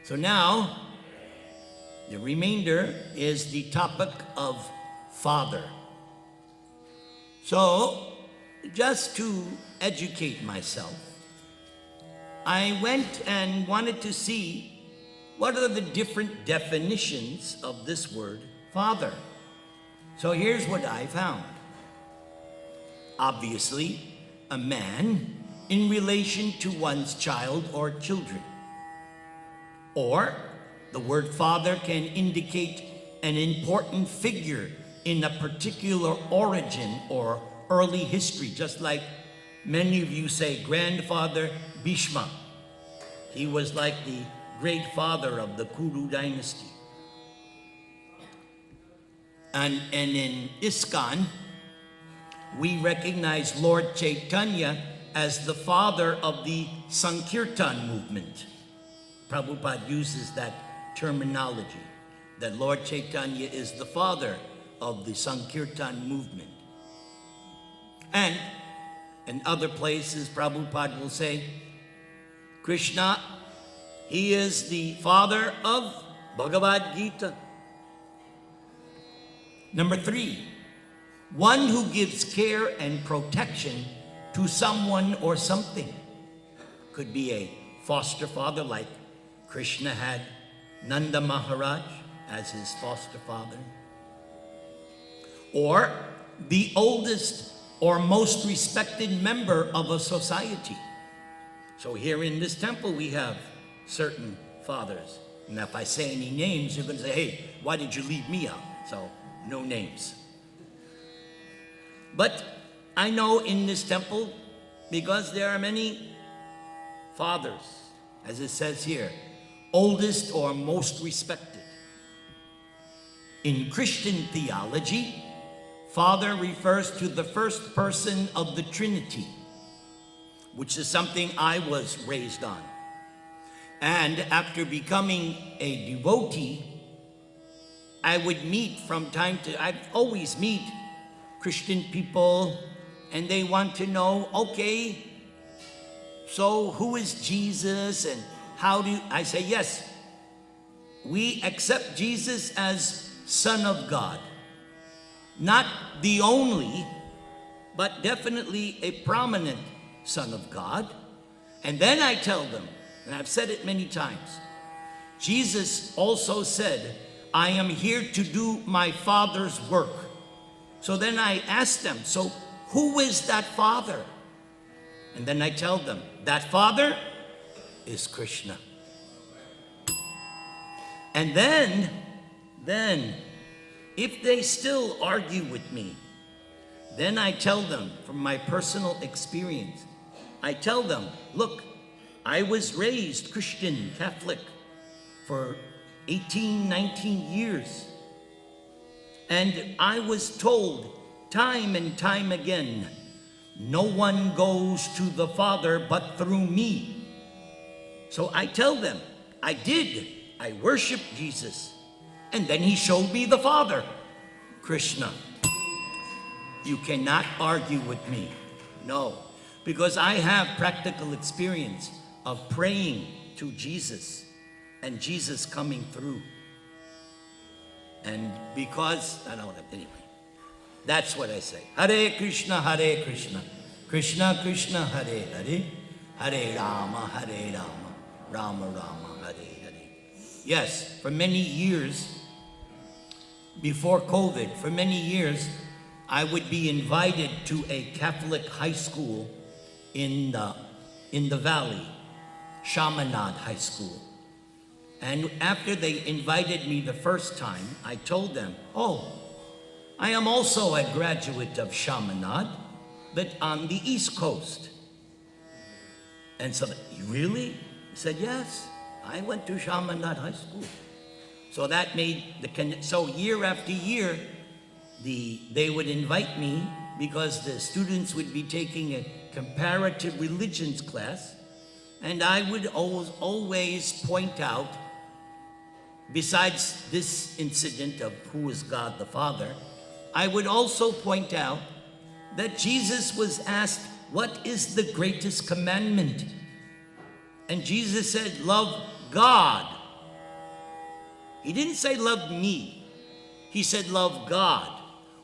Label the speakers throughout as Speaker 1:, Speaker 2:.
Speaker 1: So now, the remainder is the topic of Father. So, just to educate myself, I went and wanted to see what are the different definitions of this word, Father. So here's what I found. Obviously, a man in relation to one's child or children. Or, the word father can indicate an important figure in a particular origin or early history, just like many of you say grandfather Bhishma. He was like the great father of the Kuru dynasty. And in ISKCON, we recognize Lord Chaitanya as the father of the Sankirtan movement. Prabhupada uses that terminology, that Lord Chaitanya is the father of the Sankirtan movement. And in other places, Prabhupada will say, Krishna, he is the father of Bhagavad Gita. Number 3, one who gives care and protection to someone or something. Could be a foster father, like Krishna had Nanda Maharaj as his foster father. Or the oldest or most respected member of a society. So here in this temple we have certain fathers. And if I say any names, you're going to say, hey, why did you leave me out? So no names. But I know in this temple, because there are many fathers, as it says here, oldest or most respected. In Christian theology, Father refers to the first person of the Trinity, which is something I was raised on. And after becoming a devotee, I would meet from time to, I'd always meet Christian people, and they want to know, okay, so who is Jesus and how do I say, yes, we accept Jesus as Son of God. Not the only, but definitely a prominent Son of God. And then I tell them, and I've said it many times, Jesus also said, I am here to do my Father's work. So then I ask them, so who is that Father? And then I tell them, that Father is Krishna. And then, if they still argue with me, then I tell them from my personal experience, I tell them, look, I was raised Christian, Catholic for 18, 19 years. And I was told time and time again, no one goes to the Father but through me. So I tell them, I worshiped Jesus. And then he showed me the Father, Krishna. You cannot argue with me. No, because I have practical experience of praying to Jesus and Jesus coming through. And because, I don't know, anyway, that's what I say. Hare Krishna, Krishna Krishna, Hare Hare, Hare Rama, Rama Rama, Hare Hare. Yes, for many years, before COVID, for many years, I would be invited to a Catholic high school in the valley, Chaminade High School. And after they invited me the first time, I told them, oh, I am also a graduate of Chaminade, but on the East Coast. And so, really? I said, yes, I went to Chaminade High School. So that made so year after year, they would invite me because the students would be taking a comparative religions class, and I would always point out, besides this incident of who is God the Father, I would also point out that Jesus was asked, what is the greatest commandment? And Jesus said, love God He didn't say love me. He said love God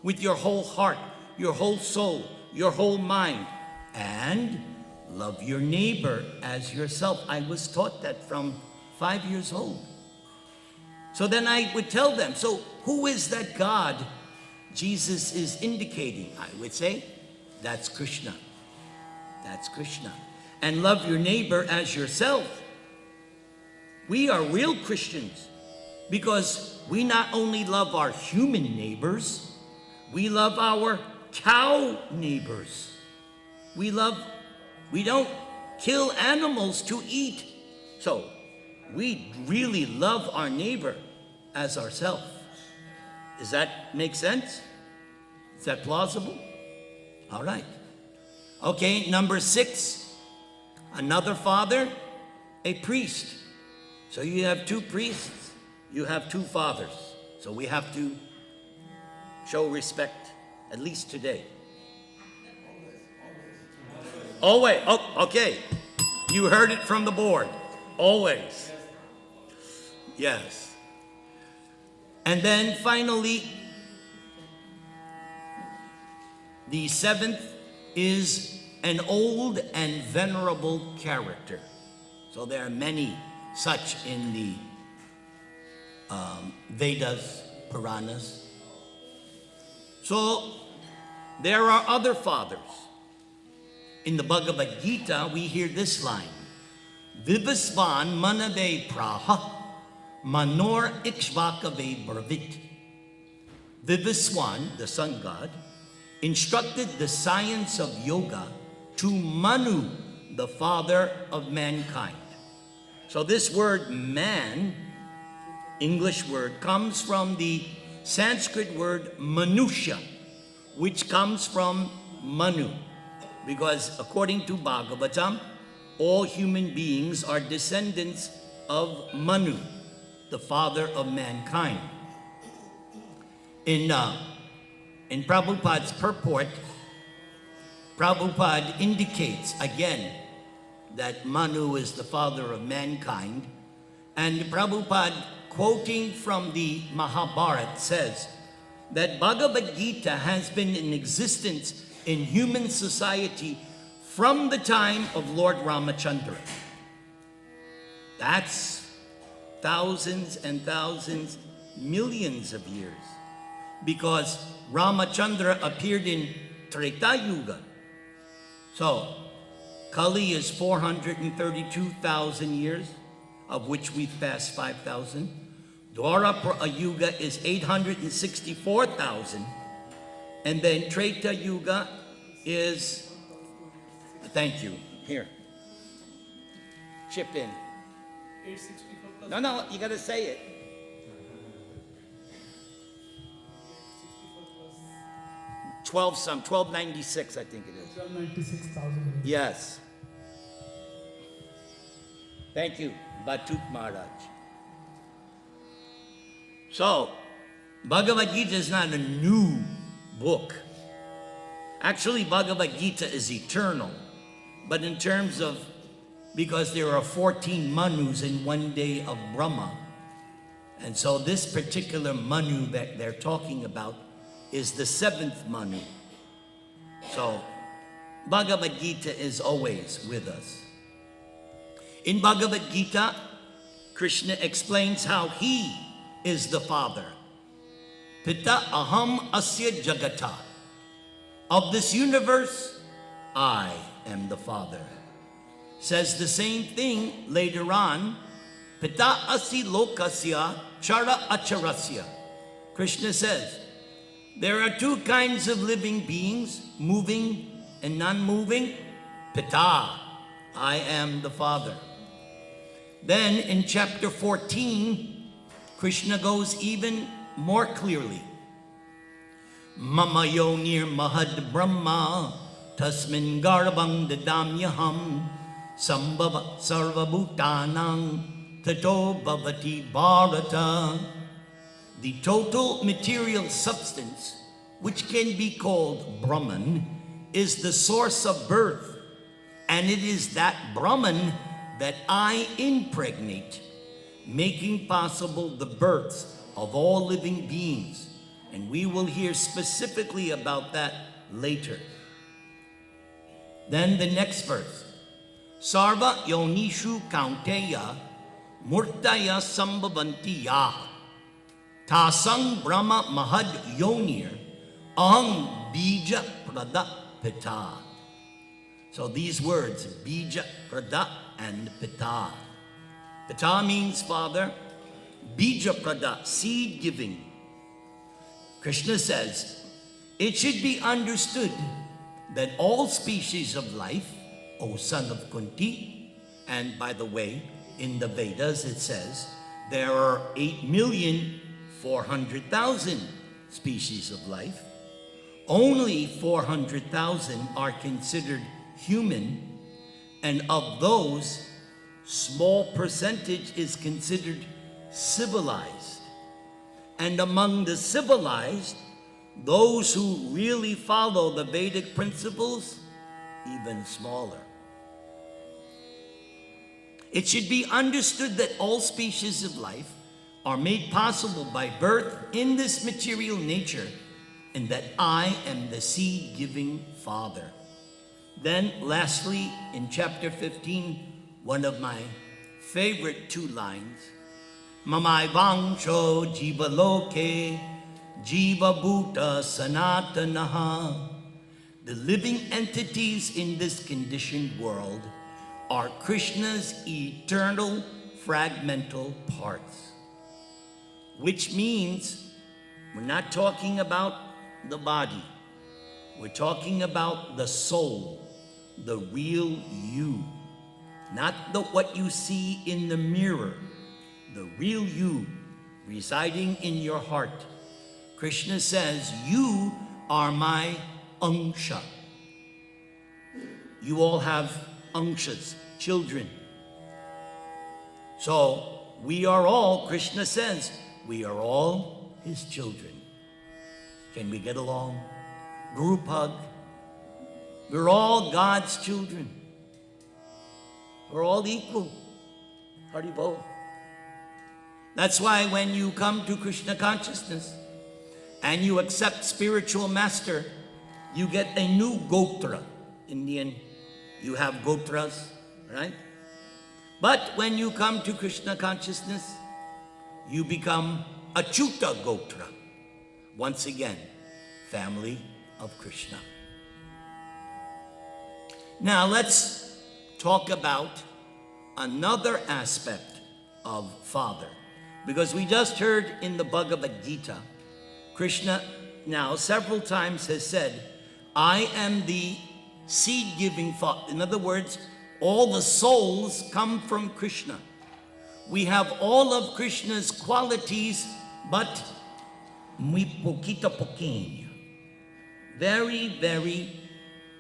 Speaker 1: with your whole heart, your whole soul, your whole mind, and love your neighbor as yourself. I was taught that from 5 years old. So then I would tell them, so who is that God Jesus is indicating? I would say, that's Krishna. That's Krishna. And love your neighbor as yourself. We are real Christians because we not only love our human neighbors, we love our cow neighbors. We don't kill animals to eat. So we really love our neighbor as ourselves. Does that make sense? Is that plausible? All right. Okay, number 6, another father, a priest. So you have 2 priests, you have 2 fathers. So we have to show respect, at least today. Always. Oh, okay. You heard it from the board. Always. Yes. And then finally, the 7th is an old and venerable character. So there are many such in the Vedas, Puranas. So there are other fathers. In the Bhagavad Gita, we hear this line, Vivasvan manave praha manor ikshvakave bravit. Vivaswan, the sun god, instructed the science of yoga to Manu, the father of mankind. So this word man, English word, comes from the Sanskrit word manusha, which comes from Manu. Because according to Bhagavatam, all human beings are descendants of Manu, the father of mankind. In Prabhupada's purport, Prabhupada indicates again that Manu is the father of mankind, and Prabhupada, quoting from the Mahabharata, says that Bhagavad Gita has been in existence in human society from the time of Lord Ramachandra. That's thousands and thousands, millions of years, because Ramachandra appeared in Treta Yuga. So Kali is 432,000 years, of which we've passed 5,000. Dwara Yuga is 864,000. And then Treta Yuga is, thank you, here. Chip in. 864 No, you gotta say it. 1296, I think it is.
Speaker 2: 1296,000.
Speaker 1: Yes. Thank you, Batuk Maharaj. So, Bhagavad Gita is not a new book. Actually, Bhagavad Gita is eternal. But in terms of, because there are 14 Manus in one day of Brahma, and so this particular Manu that they're talking about is the 7th Manu. So, Bhagavad Gita is always with us. In Bhagavad Gita, Krishna explains how he is the father. Pita aham asya jagata. Of this universe, I am the father. Says the same thing later on. Pita asi lokasya chara acharasya. Krishna says, there are 2 kinds of living beings, moving and non-moving. Pita, I am the father. Then in chapter 14, Krishna goes even more clearly. Mama yonir mahad brahma tasmin garbang dadamyaham sambhava sarvabhutanang tato bhavati bharata. The total material substance, which can be called Brahman, is the source of birth, and it is that Brahman that I impregnate. making possible the births of all living beings. And we will hear specifically about that later. Then the next verse. Sarva yonishu kaunteya murtaya sambhavanti yah tasang brahma mahad yonir aham bija prada pita. So these words, bija prada and pita. Pita means father, bija prada, seed giving. Krishna says, it should be understood that all species of life, O son of Kunti, and by the way, in the Vedas it says, there are 8,400,000 species of life. Only 400,000 are considered human, and of those, small percentage is considered civilized. And among the civilized, those who really follow the Vedic principles, even smaller. It should be understood that all species of life are made possible by birth in this material nature, and that I am the seed-giving Father. Then, lastly, in chapter 15, one of my favorite two lines, Mamai Vangsho Jiva Loke Jiva Bhuta Sanatanaha. The living entities in this conditioned world are Krishna's eternal fragmental parts. Which means we're not talking about the body. We're talking about the soul, the real you. Not what you see in the mirror, the real you residing in your heart. Krishna says, you are my Angsha. You all have Angshas, children. So we are all, Krishna says, we are all his children. Can we get along? Group hug. We're all God's children. We're all equal. Haribol. That's why when you come to Krishna consciousness and you accept spiritual master, you get a new gotra. Indian, you have gotras, right? But when you come to Krishna consciousness, you become Achyuta Gotra. Once again, family of Krishna. Now let's talk about another aspect of Father. Because we just heard in the Bhagavad Gita, Krishna now several times has said, I am the seed-giving Father. In other words, all the souls come from Krishna. We have all of Krishna's qualities, but muy poquito poquinho. Very, very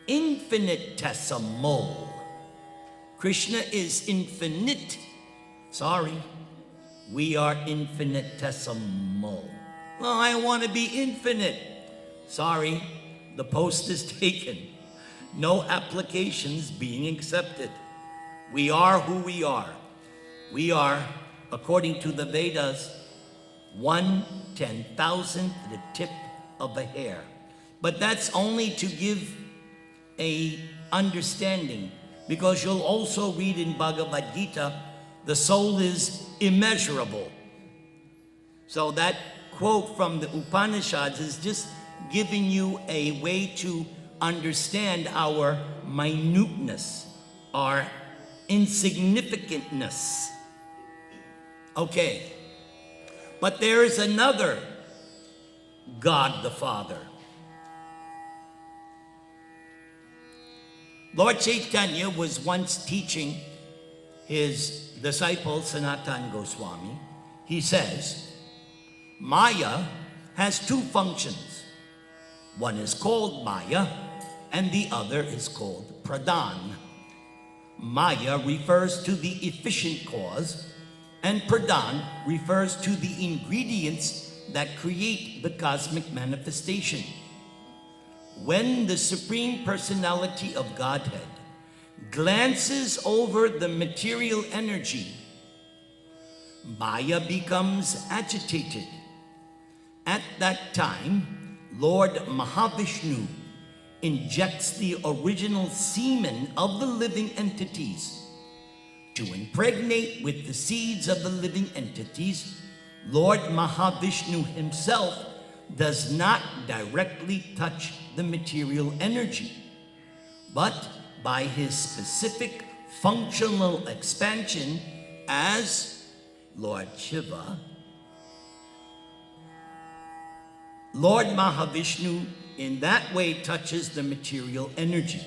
Speaker 1: infinitesimal. Krishna is infinite. Sorry, we are infinitesimal. Well, I want to be infinite. Sorry, the post is taken. No applications being accepted. We are who we are. We are, according to the Vedas, 1/10,000th the tip of a hair. But that's only to give a understanding, because you'll also read in Bhagavad Gita, the soul is immeasurable. So that quote from the Upanishads is just giving you a way to understand our minuteness, our insignificantness. Okay, but there is another God the Father. Lord Chaitanya was once teaching his disciple Sanatana Goswami. He says, Maya has two functions. One is called Maya, and the other is called Pradhan. Maya refers to the efficient cause, and Pradhan refers to the ingredients that create the cosmic manifestation. When the Supreme Personality of Godhead glances over the material energy, Maya becomes agitated. At that time, Lord Mahavishnu injects the original semen of the living entities. To impregnate with the seeds of the living entities, Lord Mahavishnu himself does not directly touch the material energy, but by his specific functional expansion as Lord Shiva, Lord Mahavishnu in that way touches the material energy.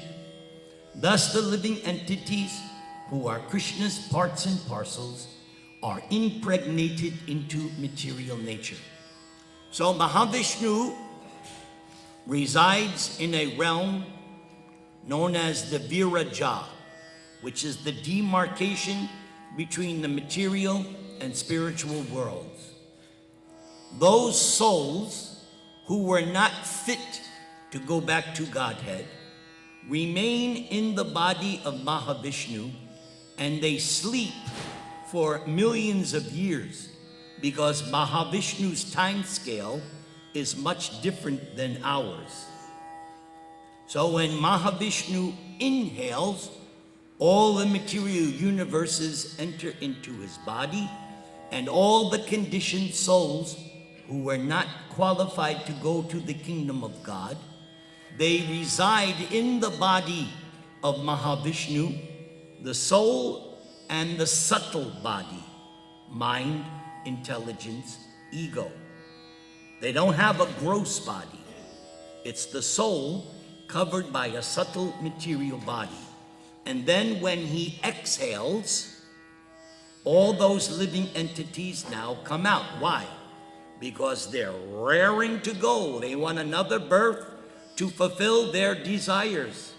Speaker 1: Thus the living entities, who are Krishna's parts and parcels, are impregnated into material nature. So Mahavishnu resides in a realm known as the Viraja, which is the demarcation between the material and spiritual worlds. Those souls who were not fit to go back to Godhead remain in the body of Mahavishnu, and they sleep for millions of years because Mahavishnu's time scale is much different than ours. So when Mahavishnu inhales, all the material universes enter into his body, and all the conditioned souls who were not qualified to go to the kingdom of God, they reside in the body of Mahavishnu, the soul and the subtle body, mind, intelligence, ego. They don't have a gross body. It's the soul covered by a subtle material body. And then when he exhales, all those living entities now come out. Why? Because they're raring to go. They want another birth to fulfill their desires.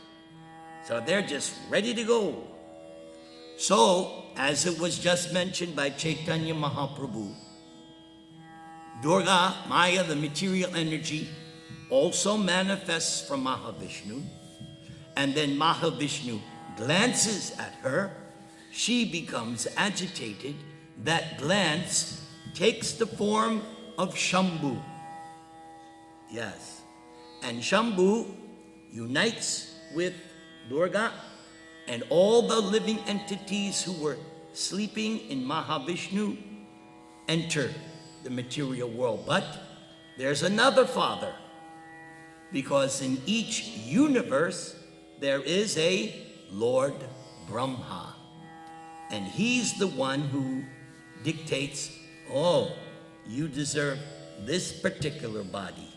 Speaker 1: So they're just ready to go. So, as it was just mentioned by Chaitanya Mahaprabhu, Durga, Maya, the material energy, also manifests from Mahavishnu, and then Mahavishnu glances at her. She becomes agitated. That glance takes the form of Shambhu. Yes. And Shambhu unites with Durga, and all the living entities who were sleeping in Mahavishnu enter the material world. But there's another father, because in each universe there is a Lord Brahma, and he's the one who dictates, oh, you deserve this particular body.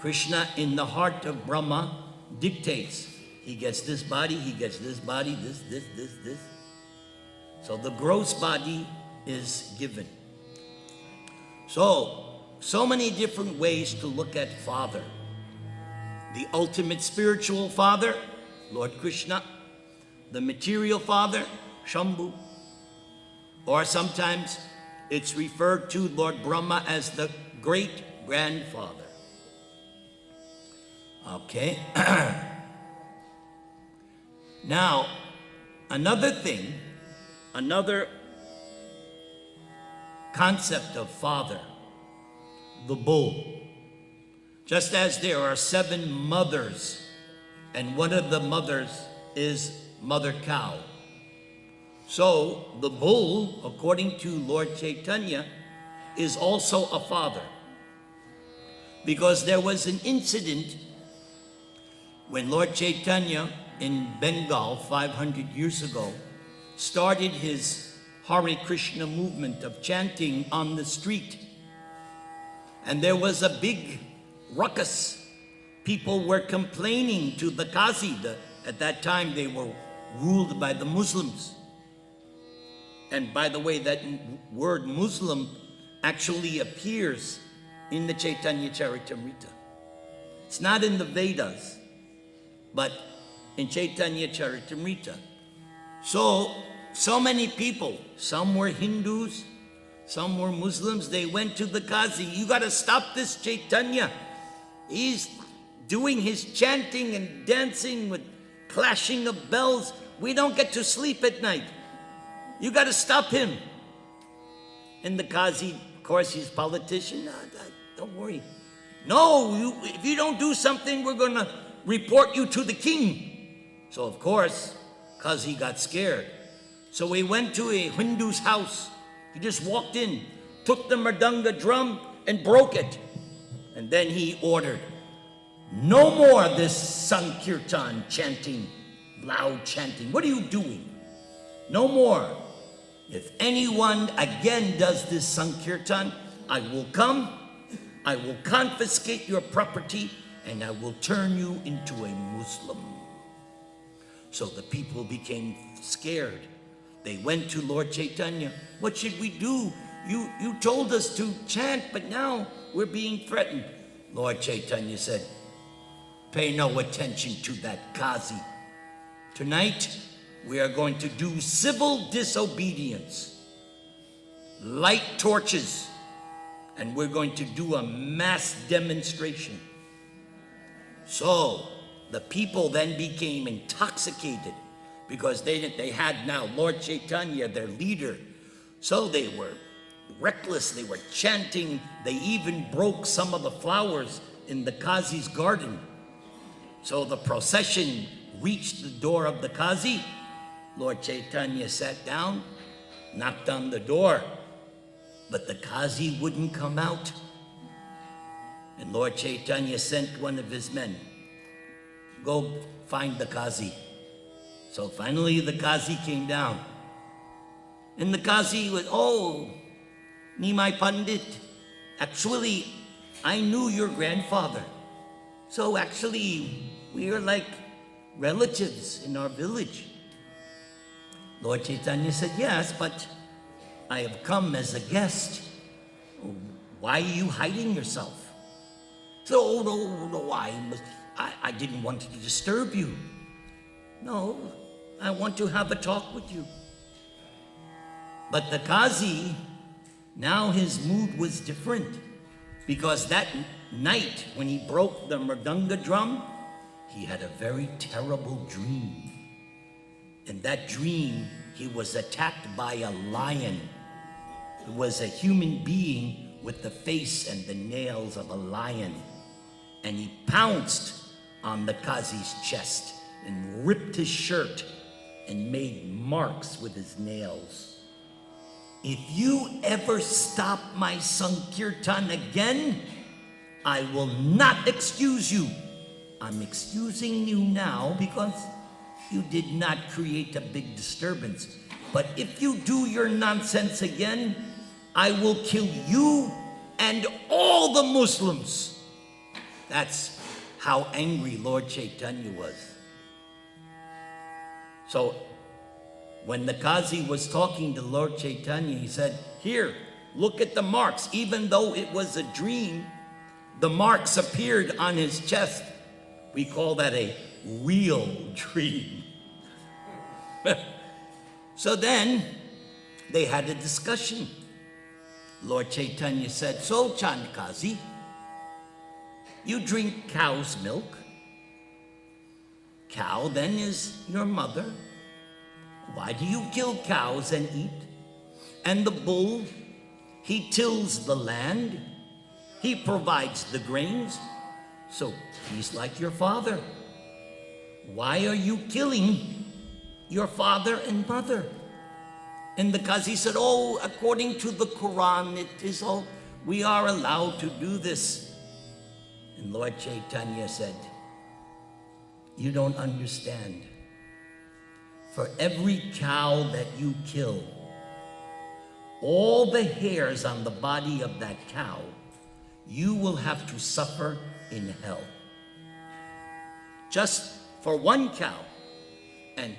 Speaker 1: Krishna in the heart of Brahma dictates. He gets this body, he gets this body, this. So the gross body is given. So many different ways to look at Father. The ultimate spiritual father, Lord Krishna. The material father, Shambhu. Or sometimes it's referred to Lord Brahma as the great grandfather. Okay. Now, another thing, another concept of father, the bull. Just as there are 7 mothers, and one of the mothers is Mother Cow. So, the bull, according to Lord Chaitanya, is also a father. Because there was an incident when Lord Chaitanya in Bengal 500 years ago started his Hare Krishna movement of chanting on the street. And there was a big ruckus. People were complaining to the Qazi. At that time they were ruled by the Muslims. And by the way, that word Muslim actually appears in the Chaitanya Charitamrita. It's not in the Vedas, but in Chaitanya Charitamrita. So many people, some were Hindus, some were Muslims, they went to the Qazi. You got to stop this Chaitanya. He's doing his chanting and dancing with clashing of bells. We don't get to sleep at night. You got to stop him. And the Qazi, of course, he's a politician. Don't worry. No, if you don't do something, we're going to report you to the king. So, of course, Qazi got scared. So he went to a Hindu's house. He just walked in, took the mridanga drum, and broke it. And then he ordered, no more this Sankirtan chanting, loud chanting. What are you doing? No more. If anyone again does this Sankirtan, I will come, I will confiscate your property, and I will turn you into a Muslim. So the people became scared. They went to Lord Chaitanya. What should we do? You told us to chant, but now we're being threatened. Lord Chaitanya said, pay no attention to that Qazi. Tonight, we are going to do civil disobedience, light torches, and we're going to do a mass demonstration. So the people then became intoxicated because they had now Lord Chaitanya, their leader. So they were reckless, they were chanting, they even broke some of the flowers in the Qazi's garden. So the procession reached the door of the Qazi. Lord Chaitanya sat down, knocked on the door, but the Qazi wouldn't come out. And Lord Chaitanya sent one of his men, go find the Qazi. So finally the Qazi came down. And the Qazi was, oh, Nimai Pandit, actually, I knew your grandfather. So actually, we are like relatives in our village. Lord Chaitanya said, yes, but I have come as a guest. Why are you hiding yourself? So, oh, no, I didn't want to disturb you. No, I want to have a talk with you. But the Qazi, now his mood was different, because that night when he broke the mridanga drum, he had a very terrible dream. In that dream, he was attacked by a lion. It was a human being with the face and the nails of a lion. And he pounced on the Qazi's chest and ripped his shirt and made marks with his nails. If you ever stop my Sankirtan again, I will not excuse you. I'm excusing you now because you did not create a big disturbance. But if you do your nonsense again, I will kill you and all the Muslims. That's how angry Lord Chaitanya was. So when the Qazi was talking to Lord Chaitanya, he said, here, look at the marks. Even though it was a dream, the marks appeared on his chest. We call that a real dream. So then they had a discussion. Lord Chaitanya said, so Chand Qazi, you drink cow's milk. Cow then is your mother. Why do you kill cows and eat? And the bull, he tills the land. He provides the grains. So he's like your father. Why are you killing your father and mother? And the Qazi said, oh, according to the Quran, it is all, we are allowed to do this. And Lord Chaitanya said, you don't understand. For every cow that you kill, all the hairs on the body of that cow, you will have to suffer in hell. Just for one cow. And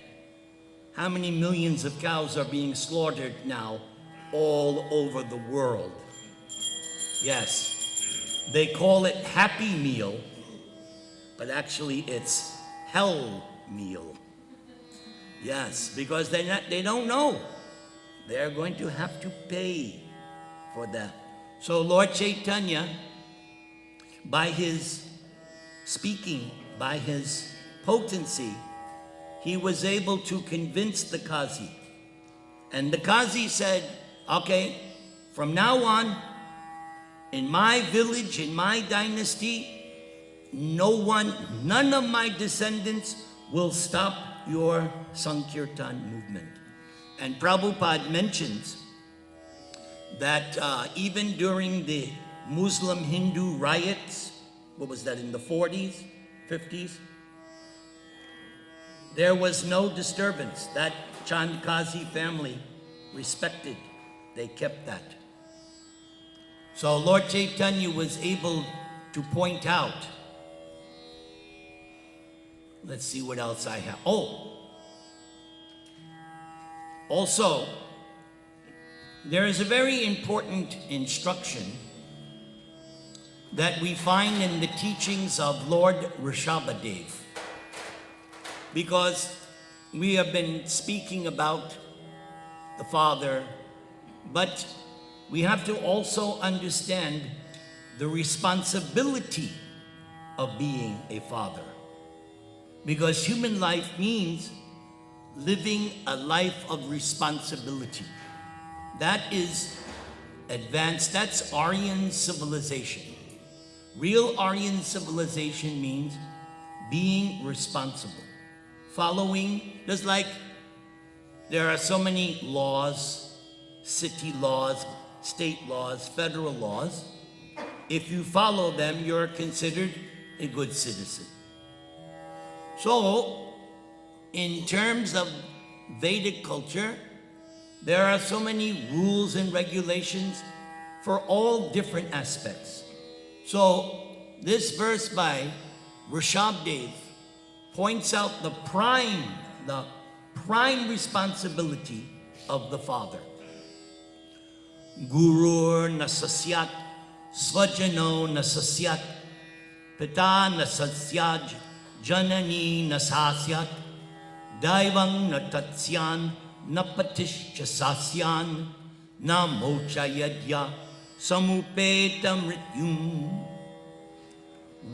Speaker 1: how many millions of cows are being slaughtered now all over the world? Yes, they call it Happy Meal, but actually it's Hell Meal. Yes, because they don't know. They're going to have to pay for that. So Lord Chaitanya, by his speaking, by his potency, he was able to convince the Qazi. And the Qazi said, okay, from now on, in my village, in my dynasty, none of my descendants will stop your Sankirtan movement. And Prabhupada mentions that even during the Muslim-Hindu riots, what was that, in the 40s, 50s? There was no disturbance. That Chandkazi family respected, they kept that. So Lord Chaitanya was able to point out, let's see what else I have. Also, there is a very important instruction that we find in the teachings of Lord Rishabhadev, because we have been speaking about the Father, but we have to also understand the responsibility of being a father. Because human life means living a life of responsibility. That is advanced, that's Aryan civilization. Real Aryan civilization means being responsible. Following, just like there are so many laws, city laws, state laws, federal laws. If you follow them, you're considered a good citizen. So, in terms of Vedic culture, there are so many rules and regulations for all different aspects. So, this verse by Rishabhadev points out the prime responsibility of the father. Gurur nasasyat, svajano nasasyat, pita nasasyaj, janani nasasyat, daivang natatsyan, napatishcha sasyan, na mochayadya, samupeta mrityum.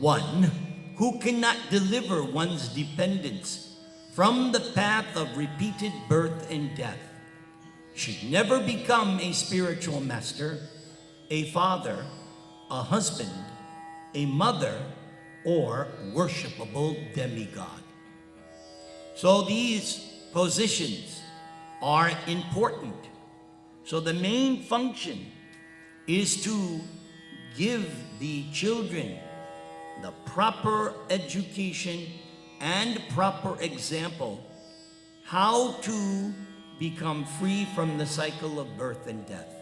Speaker 1: One who cannot deliver one's dependents from the path of repeated birth and death should never become a spiritual master, a father, a husband, a mother, or worshipable demigod. So these positions are important. So the main function is to give the children the proper education and proper example how to become free from the cycle of birth and death.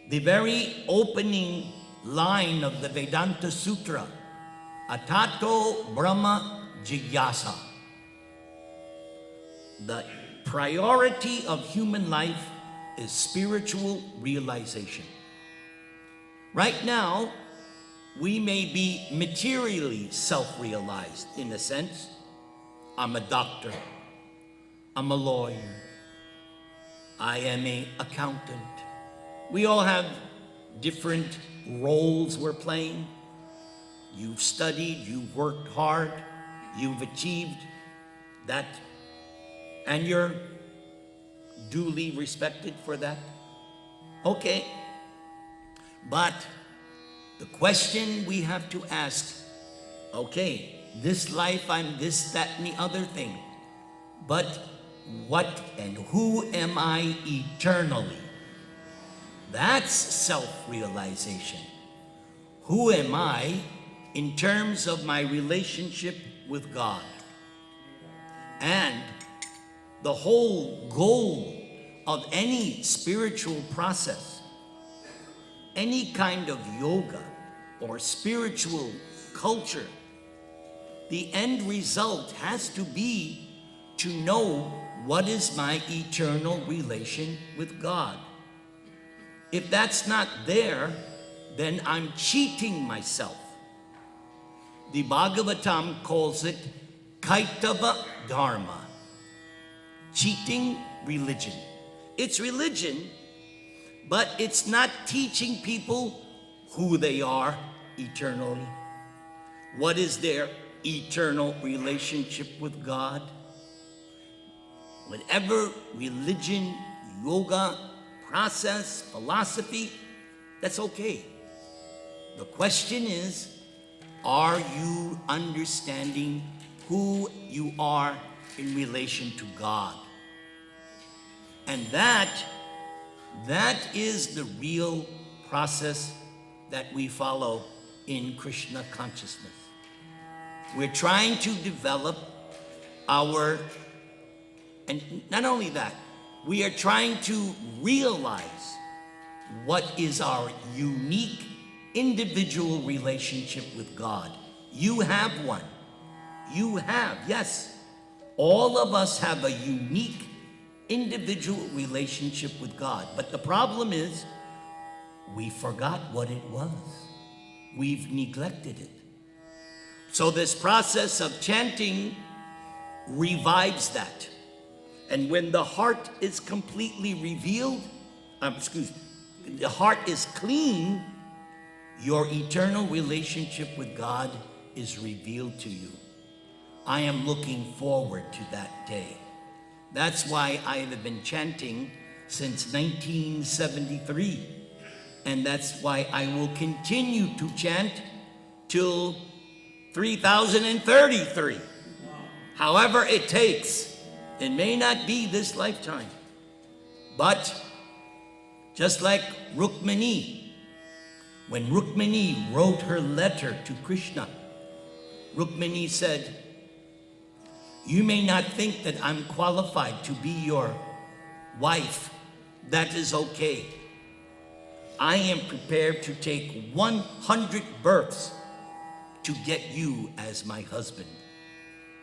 Speaker 1: The very opening line of the Vedanta Sutra, Atato Brahma Jigyasa. The priority of human life is spiritual realization. Right now, we may be materially self-realized in a sense. I'm a doctor. I'm a lawyer. I am an accountant. We all have different roles we're playing. You've studied, you've worked hard, you've achieved that, and you're duly respected for that. Okay, but the question we have to ask, okay, this life I'm this, that, and the other thing, but what and who am I eternally? That's self-realization. Who am I in terms of my relationship with God? And the whole goal of any spiritual process, any kind of yoga or spiritual culture, the end result has to be to know what is my eternal relation with God. If that's not there, then I'm cheating myself. The Bhagavatam calls it Kaitava Dharma, cheating religion. It's religion, but it's not teaching people who they are eternally. What is their eternal relationship with God? Whatever religion, yoga, process, philosophy, that's okay. The question is, are you understanding who you are in relation to God? And that is the real process that we follow in Krishna consciousness. We're trying to develop and not only that, we are trying to realize what is our unique individual relationship with God. You have one. You have, yes. All of us have a unique individual relationship with God. But the problem is, we forgot what it was. We've neglected it. So this process of chanting revives that. And when the heart is completely revealed, the heart is clean, your eternal relationship with God is revealed to you. I am looking forward to that day. That's why I have been chanting since 1973. And that's why I will continue to chant till 3033. However it takes. It may not be this lifetime. But just like Rukmini, when Rukmini wrote her letter to Krishna, Rukmini said, "You may not think that I'm qualified to be your wife. That is okay. I am prepared to take 100 births to get you as my husband."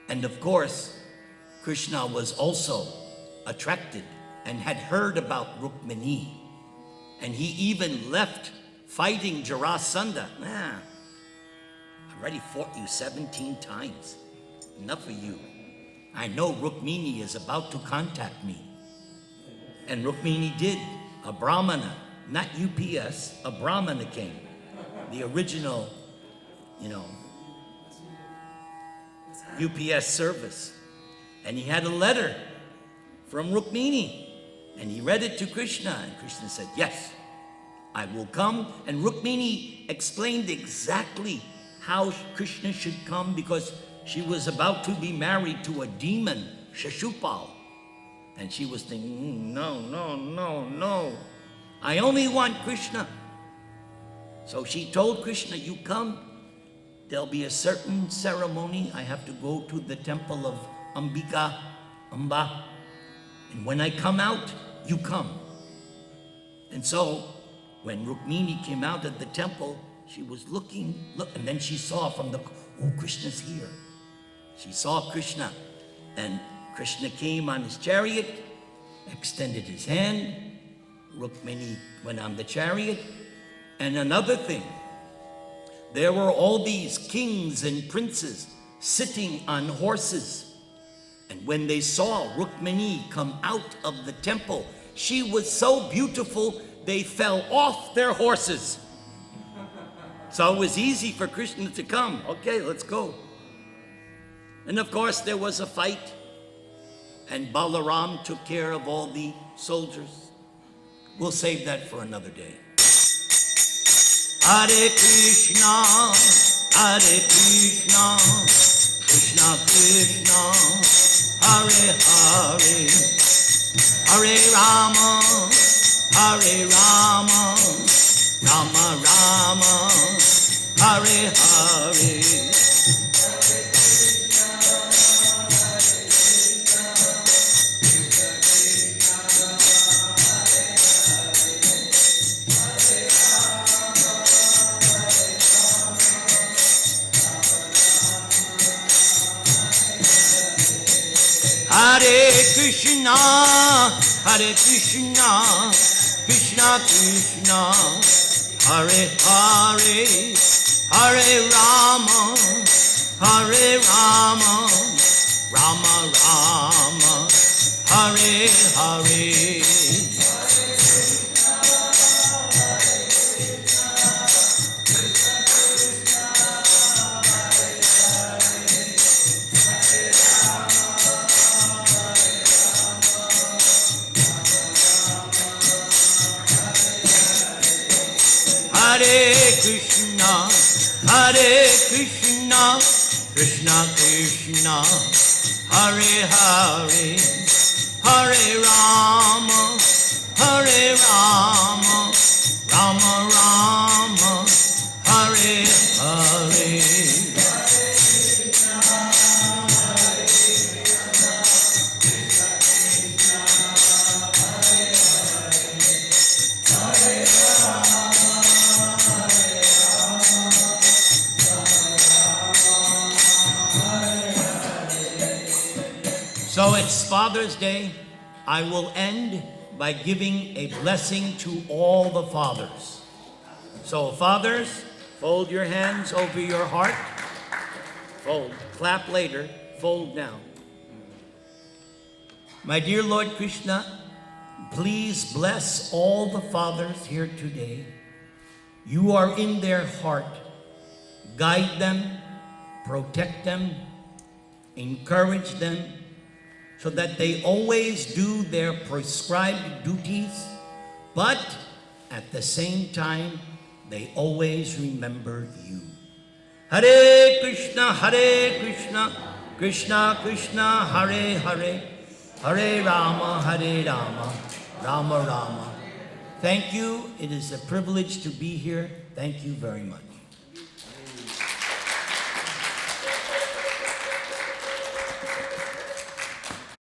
Speaker 1: And of course, Krishna was also attracted and had heard about Rukmini. And he even left fighting Jarasandha. I already fought you 17 times. Enough of you. I know Rukmini is about to contact me. And Rukmini did. A Brahmana, not UPS, a Brahmana came. The original, UPS service. And he had a letter from Rukmini. And he read it to Krishna. And Krishna said, "Yes, I will come." And Rukmini explained exactly how Krishna should come, because she was about to be married to a demon, Shashupal. And she was thinking, no. I only want Krishna. So she told Krishna, "You come. There'll be a certain ceremony. I have to go to the temple of Amba. And when I come out, you come." And so when Rukmini came out of the temple, she was looking, and then she saw Krishna's here. She saw Krishna, and Krishna came on his chariot, extended his hand. Rukmini went on the chariot. And another thing, there were all these kings and princes sitting on horses. And when they saw Rukmini come out of the temple, she was so beautiful, they fell off their horses. So it was easy for Krishna to come. Okay, let's go. And of course, there was a fight. And Balaram took care of all the soldiers. We'll save that for another day. Hare Krishna, Hare Krishna, Krishna Krishna, Hare Hare, Hare Rama, Hare Rama, Rama Rama, Hare Hare. Hare Krishna, Hare Krishna, Krishna Krishna, Hare Hare, Hare Rama, Hare Rama, Rama Rama, Hare Hare. Hare Krishna, Krishna Krishna, Hare Hare, Hare Rama, Rama Rama, Hare Hare. So it's Father's Day. I will end by giving a blessing to all the fathers. So fathers, fold your hands over your heart. Fold. Clap later. Fold now. My dear Lord Krishna, please bless all the fathers here today. You are in their heart. Guide them, protect them, encourage them, so that they always do their prescribed duties, but at the same time, they always remember you. Hare Krishna, Krishna Krishna, Hare Hare, Hare Rama, Rama Rama. Thank you. It is a privilege to be here. Thank you very much.